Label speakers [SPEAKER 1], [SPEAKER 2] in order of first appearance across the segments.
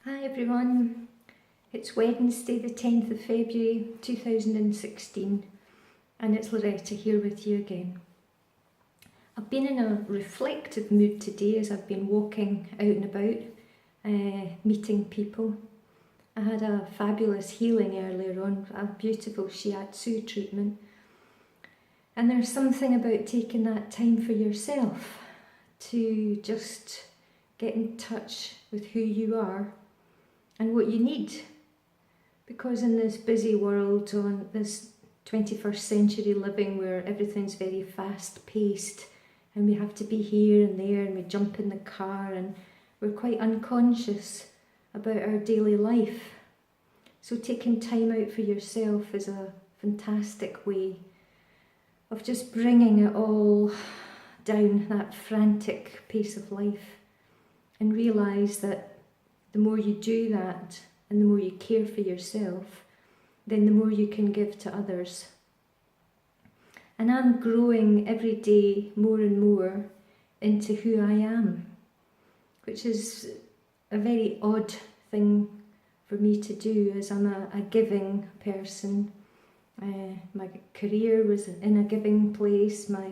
[SPEAKER 1] Hi everyone, it's Wednesday the 10th of February 2016 and it's Loretta here with you again. I've been in a reflective mood today as I've been walking out and about, meeting people. I had a fabulous healing earlier on, a beautiful shiatsu treatment, and there's something about taking that time for yourself to just get in touch with who you are and what you need, because in this busy world, on this 21st century living where everything's very fast paced and we have to be here and there and we jump in the car and we're quite unconscious about our daily life. So taking time out for yourself is a fantastic way of just bringing it all down, that frantic pace of life, and realise that the more you do that and the more you care for yourself, then the more you can give to others. And I'm growing every day more and more into who I am, which is a very odd thing for me to do, as I'm a giving person. My career was in a giving place, my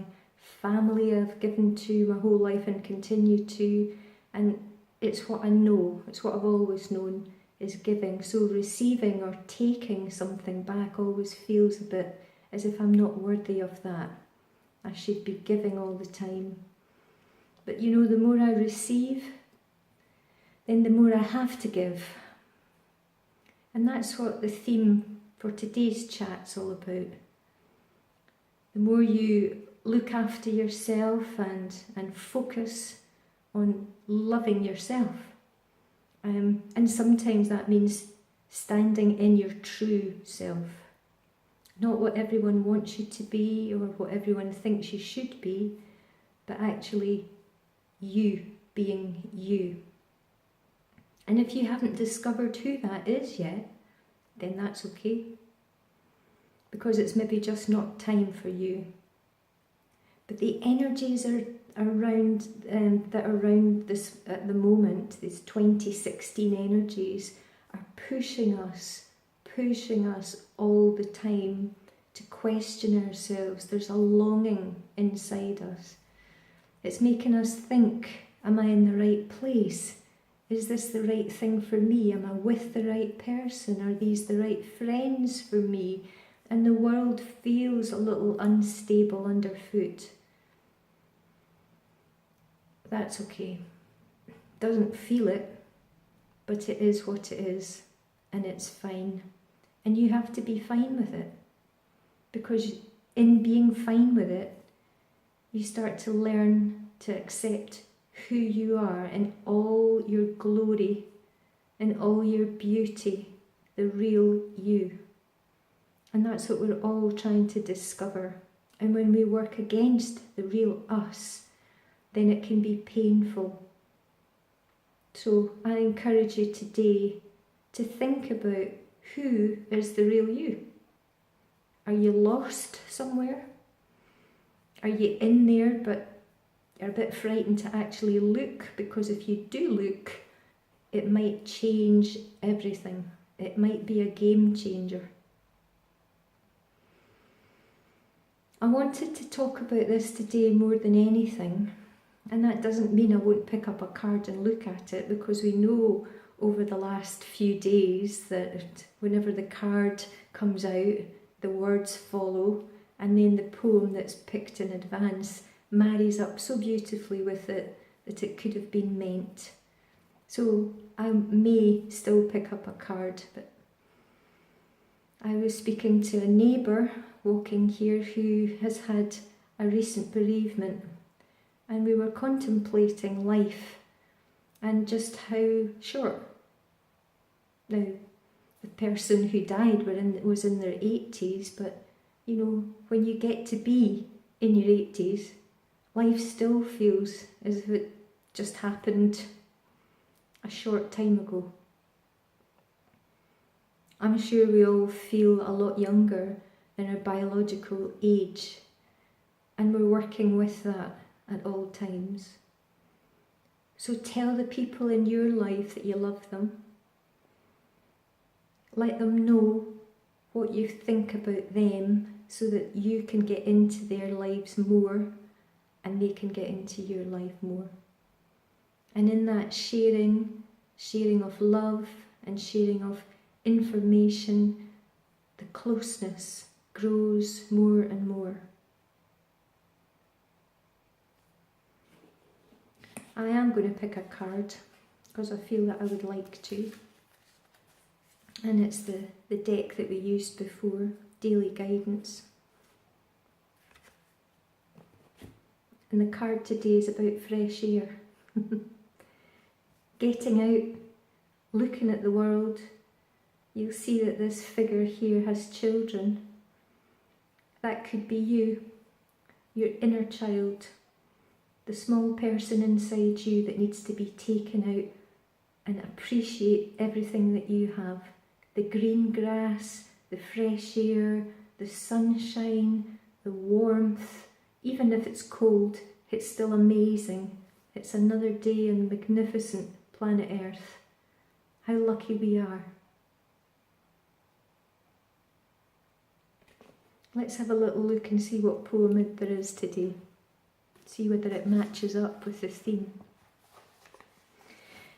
[SPEAKER 1] family I've given to my whole life and continue to, and it's what I know, it's what I've always known, is giving. So receiving or taking something back always feels a bit as if I'm not worthy of that. I should be giving all the time. But you know, the more I receive, then the more I have to give. And that's what the theme for today's chat's all about. The more you look after yourself and focus on loving yourself. And sometimes that means standing in your true self. Not what everyone wants you to be or what everyone thinks you should be, but actually you being you. And if you haven't discovered who that is yet, then that's okay. Because it's maybe just not time for you. But the energies are around this at the moment, these 2016 energies, are pushing us all the time to question ourselves. There's a longing inside us. It's making us think, am I in the right place? Is this the right thing for me? Am I with the right person? Are these the right friends for me? And the world feels a little unstable underfoot. That's okay. Doesn't feel it, but it is what it is, and it's fine. And you have to be fine with it, because in being fine with it, you start to learn to accept who you are in all your glory, in all your beauty, the real you. And that's what we're all trying to discover. And when we work against the real us, then it can be painful. So I encourage you today to think about who is the real you. Are you lost somewhere? Are you in there but you're a bit frightened to actually look? Because if you do look, it might change everything. It might be a game changer. I wanted to talk about this today more than anything. And that doesn't mean I won't pick up a card and look at it, because we know over the last few days that whenever the card comes out, the words follow, and then the poem that's picked in advance marries up so beautifully with it that it could have been meant. So I may still pick up a card, but I was speaking to a neighbour walking here who has had a recent bereavement. And we were contemplating life and just how short. Now, the person who died was in their 80s, but you know, when you get to be in your 80s, life still feels as if it just happened a short time ago. I'm sure we all feel a lot younger than our biological age, and we're working with that at all times. So tell the people in your life that you love them. Let them know what you think about them so that you can get into their lives more and they can get into your life more. And in that sharing of love and sharing of information, the closeness grows more and more. I am going to pick a card because I feel that I would like to. And it's the deck that we used before, Daily Guidance. And the card today is about fresh air. Getting out, looking at the world. You'll see that this figure here has children. That could be you, your inner child, the small person inside you that needs to be taken out and appreciate everything that you have. The green grass, the fresh air, the sunshine, the warmth. Even if it's cold, it's still amazing. It's another day on magnificent planet Earth. How lucky we are. Let's have a little look and see what poem there is today. See whether it matches up with the theme.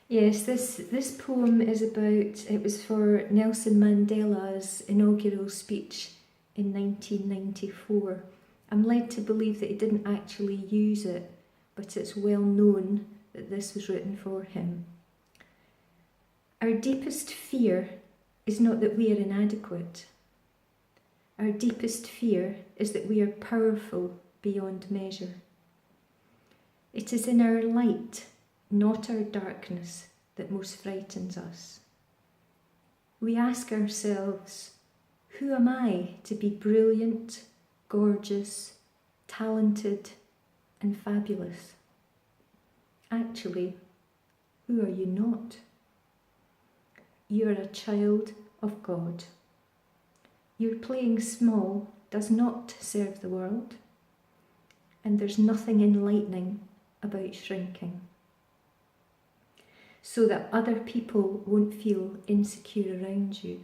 [SPEAKER 1] Yes, this poem is about, it was for Nelson Mandela's inaugural speech in 1994. I'm led to believe that he didn't actually use it, but it's well known that this was written for him. Our deepest fear is not that we are inadequate. Our deepest fear is that we are powerful beyond measure. It is in our light, not our darkness, that most frightens us. We ask ourselves, who am I to be brilliant, gorgeous, talented, and fabulous? Actually, who are you not? You are a child of God. Your playing small does not serve the world, and there's nothing enlightening about shrinking, so that other people won't feel insecure around you.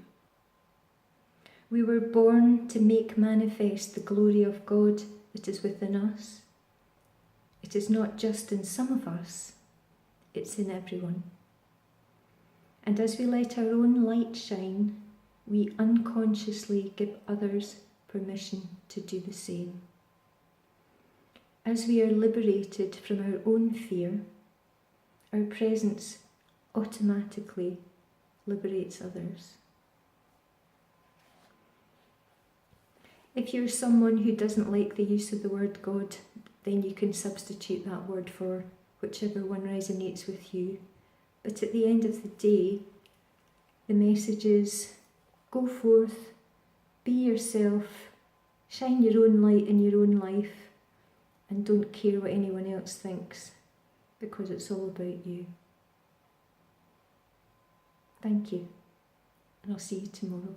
[SPEAKER 1] We were born to make manifest the glory of God that is within us. It is not just in some of us, it's in everyone. And as we let our own light shine, we unconsciously give others permission to do the same. As we are liberated from our own fear, our presence automatically liberates others. If you're someone who doesn't like the use of the word God, then you can substitute that word for whichever one resonates with you. But at the end of the day, the message is, go forth, be yourself, shine your own light in your own life, and don't care what anyone else thinks, because it's all about you. Thank you, and I'll see you tomorrow.